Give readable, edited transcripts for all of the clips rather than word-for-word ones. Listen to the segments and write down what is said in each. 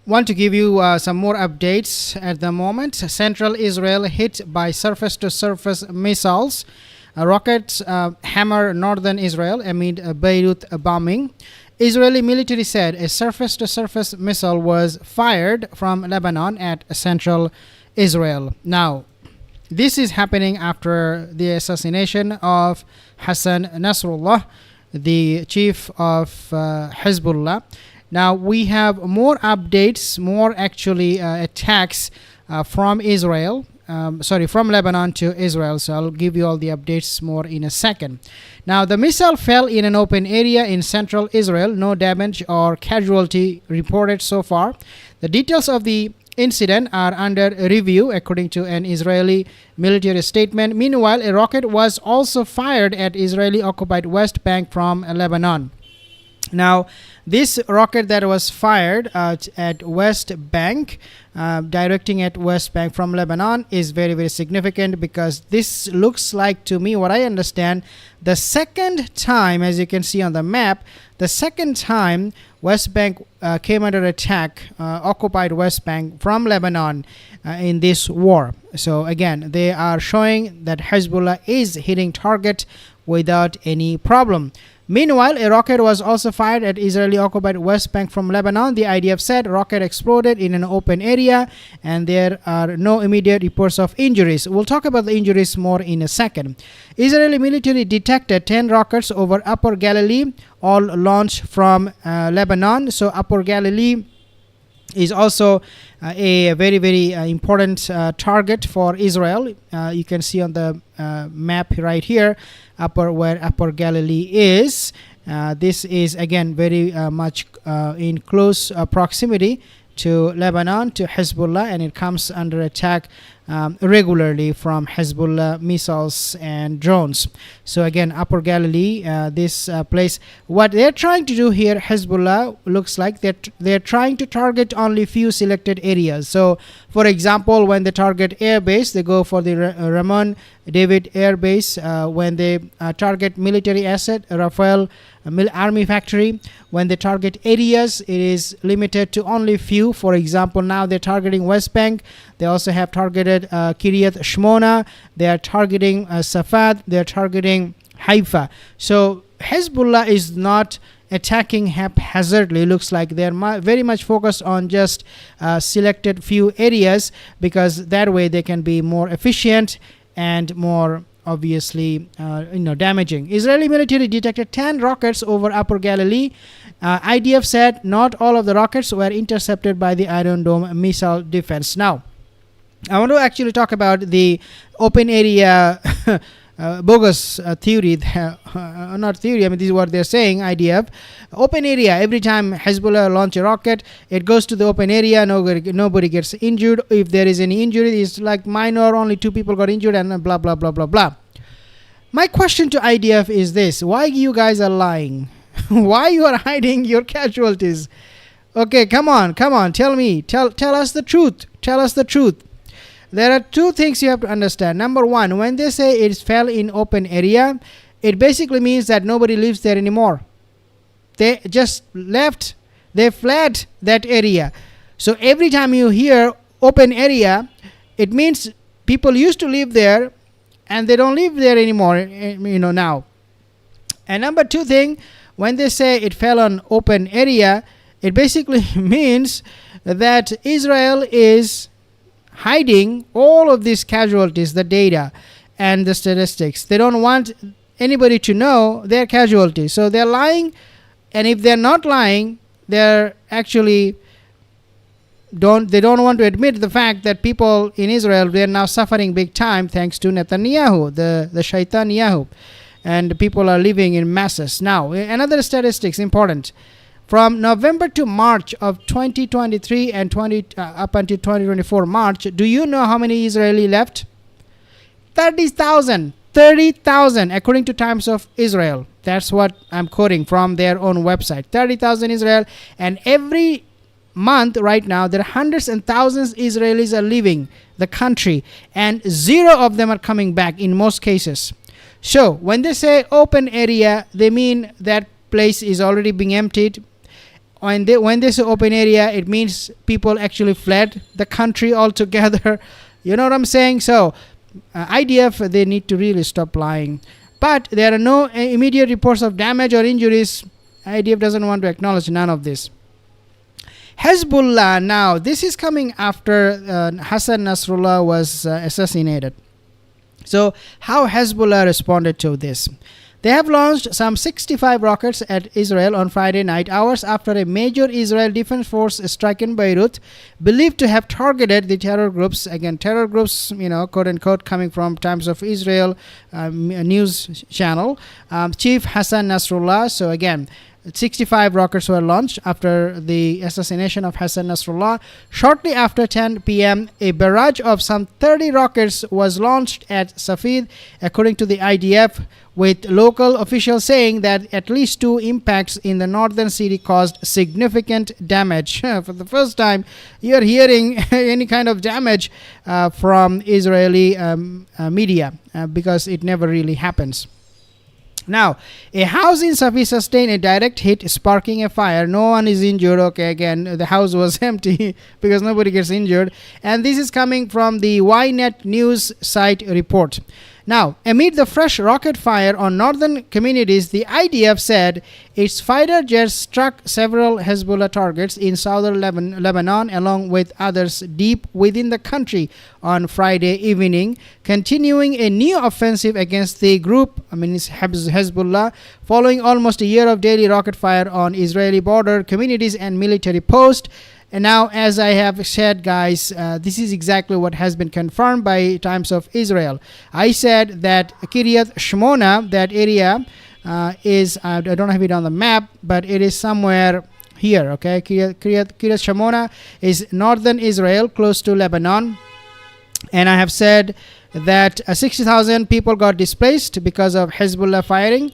Want to give you some more updates at the moment. Central Israel hit by surface-to-surface missiles. Rockets hammer northern Israel amid Beirut bombing. Israeli military said a surface-to-surface missile was fired from Lebanon at central Israel. Now, this is happening after the assassination of Hassan Nasrallah, the chief of Hezbollah. Now we have more updates, more actually attacks from Israel. From Lebanon to Israel. So I'll give you all the updates more in a second. Now the missile fell in an open area in central Israel. No damage or casualty reported so far. The details of the incident are under review, according to an Israeli military statement. Meanwhile, a rocket was also fired at Israeli-occupied West Bank from Lebanon. Now, this rocket that was fired at West Bank, directing at West Bank from Lebanon, is very, very significant because this looks like, to me, what I understand, the second time, as you can see on the map, the second time West Bank came under attack, occupied West Bank from Lebanon in this war. So again, they are showing that Hezbollah is hitting target without any problem. Meanwhile, a rocket was also fired at Israeli-occupied West Bank from Lebanon. The IDF said rocket exploded in an open area and there are no immediate reports of injuries. We'll talk about the injuries more in a second. Israeli military detected 10 rockets over Upper Galilee, all launched from Lebanon. So Upper Galilee is also a very, very important target for Israel. You can see on the map right here, where Upper Galilee is. This is again very much in close proximity to Lebanon, to Hezbollah, and it comes under attack regularly from Hezbollah missiles and drones. So again, Upper Galilee, this place, what they're trying to do here, Hezbollah, looks like they're trying to target only few selected areas. So for example, when they target air base, they go for the Ramon David Air Base. When they target military asset, Rafael Army Factory. When they target areas, it is limited to only few. For example, now they're targeting West Bank. They also have targeted Kiryat Shmona. They are targeting Safad. They are targeting Haifa. So Hezbollah is not attacking haphazardly. Looks like they're very much focused on just selected few areas, because that way they can be more efficient and more obviously damaging. Israeli military detected 10 rockets over Upper Galilee. IDF said not all of the rockets were intercepted by the Iron Dome missile defense. Now, I want to actually talk about the open area bogus theory. Not theory, I mean, this is what they're saying, IDF. Open area, every time Hezbollah launch a rocket, it goes to the open area, nobody gets injured. If there is any injury, it's like minor, only 2 people got injured, and blah, blah, blah, blah, blah. My question to IDF is this: why you guys are lying? Why you are hiding your casualties? Okay, come on, tell me, tell us the truth. Tell us the truth. There are 2 things you have to understand. Number 1, when they say it fell in open area, it basically means that nobody lives there anymore. They just left, they fled that area. So every time you hear open area, it means people used to live there and they don't live there anymore, now. And number 2 thing, when they say it fell on open area, it basically means that Israel is hiding all of these casualties, the data and the statistics. They don't want anybody to know their casualties. So they're lying, and if they're not lying, they're actually don't want to admit the fact that people in Israel, they're now suffering big time thanks to Netanyahu, the Shaitan Yahu, and people are living in masses. Now, another statistics important. From November to March of 2023 and up until 2024 March, do you know how many Israeli left? 30,000, according to Times of Israel. That's what I'm quoting from their own website. 30,000 Israel, and every month right now, there are hundreds and thousands Israelis are leaving the country, and 0 of them are coming back in most cases. So when they say open area, they mean that place is already being emptied. when they say open area, it means people actually fled the country altogether. You know what I'm saying? So IDF, they need to really stop lying. But there are no immediate reports of damage or injuries. IDF doesn't want to acknowledge none of this. Hezbollah, now this is coming after Hassan Nasrallah was assassinated. So how Hezbollah responded to this? They have launched some 65 rockets at Israel on Friday night, hours after a major Israel Defense Force strike in Beirut, believed to have targeted the terror groups. Again, terror groups, quote unquote, coming from Times of Israel news channel. Chief Hassan Nasrallah. So again, 65 rockets were launched after the assassination of Hassan Nasrallah. Shortly after 10 p.m., a barrage of some 30 rockets was launched at SYED, according to the IDF, with local officials saying that at least 2 impacts in the northern city caused significant damage. For the first time, you're hearing any kind of damage from Israeli media because it never really happens. Now, a house in Safi sustained a direct hit, sparking a fire. No one is injured. Okay, again, the house was empty because nobody gets injured. And this is coming from the YNet news site report. Now, amid the fresh rocket fire on northern communities, the IDF said its fighter jets struck several Hezbollah targets in southern Lebanon, along with others deep within the country on Friday evening, continuing a new offensive against the group, it's Hezbollah, following almost a year of daily rocket fire on Israeli border communities and military posts. And now, as I have said, guys, this is exactly what has been confirmed by Times of Israel. I said that Kiryat Shmona, that area is, I don't have it on the map, but it is somewhere here, okay? Kiryat Shmona is northern Israel, close to Lebanon. And I have said that 60,000 people got displaced because of Hezbollah firing.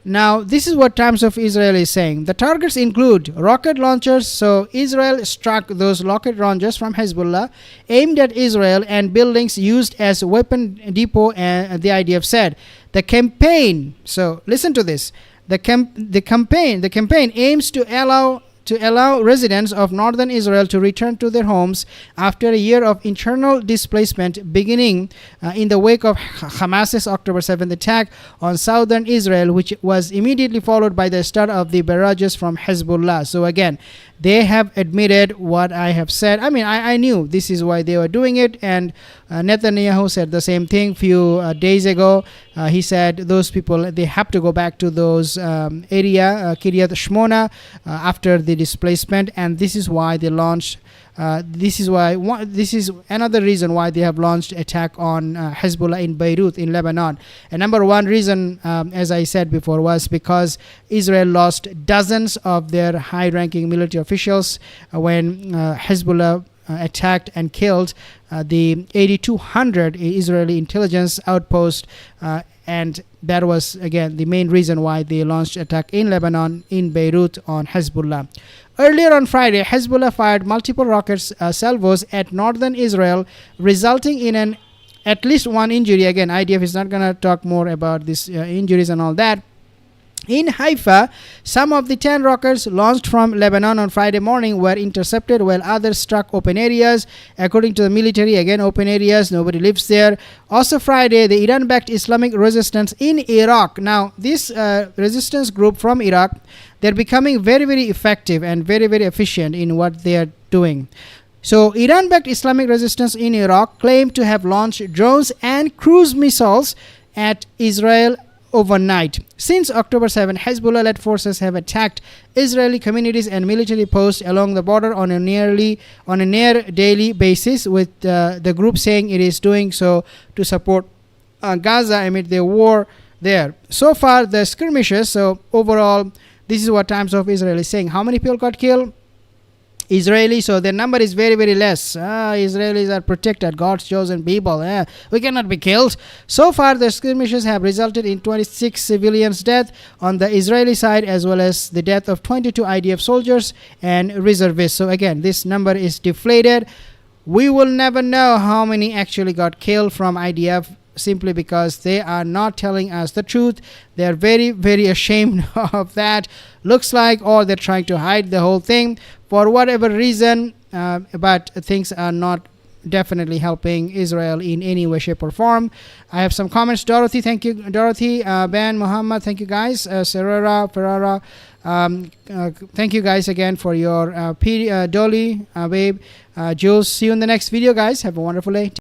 Now, this is what Times of Israel is saying. The targets include rocket launchers. So Israel struck those rocket launchers from Hezbollah aimed at Israel and buildings used as weapon depot, and the IDF said. The campaign, so listen to this. The campaign aims to allow residents of northern Israel to return to their homes after a year of internal displacement, beginning in the wake of Hamas's October 7th attack on southern Israel, which was immediately followed by the start of the barrages from Hezbollah. So again, they have admitted what I have said. I knew this is why they were doing it, and Netanyahu said the same thing few days ago. He said those people, they have to go back to those area, Kiryat Shmona, after the displacement, and this is why they launched. This is another reason why they have launched attack on Hezbollah in Beirut, in Lebanon. And number one reason, as I said before, was because Israel lost dozens of their high-ranking military officials when Hezbollah attacked and killed the 8,200 Israeli intelligence outpost, and that was again the main reason why they launched attack in Lebanon, in Beirut, on Hezbollah. Earlier on Friday, Hezbollah fired multiple rockets salvos at northern Israel, resulting in at least one injury. Again, IDF is not going to talk more about these injuries and all that. In Haifa, some of the 10 rockets launched from Lebanon on Friday morning were intercepted, while others struck open areas. According to the military, again, open areas, nobody lives there. Also Friday, the Iran-backed Islamic resistance in Iraq. Now, this resistance group from Iraq, they're becoming very, very effective and very, very efficient in what they are doing. So, Iran-backed Islamic resistance in Iraq claimed to have launched drones and cruise missiles at Israel overnight. Since October 7, Hezbollah-led forces have attacked Israeli communities and military posts along the border on a near daily basis, with the group saying it is doing so to support Gaza amid the war there. So far, the skirmishes, so overall, this is what Times of Israel is saying. How many people got killed? Israeli, so their number is very, very less. Israelis are protected, God's chosen people. We cannot be killed. So far, the skirmishes have resulted in 26 civilians' death on the Israeli side, as well as the death of 22 IDF soldiers and reservists. So again, this number is deflated. We will never know how many actually got killed from IDF simply because they are not telling us the truth. They are very, very ashamed of that, looks like, or they're trying to hide the whole thing for whatever reason, but things are not definitely helping Israel in any way, shape, or form. I have some comments. Dorothy, thank you. Dorothy, Ben, Muhammad, thank you guys. Serrera, Ferrara, thank you guys again for your Dolly, babe, Jules. See you in the next video, guys. Have a wonderful day.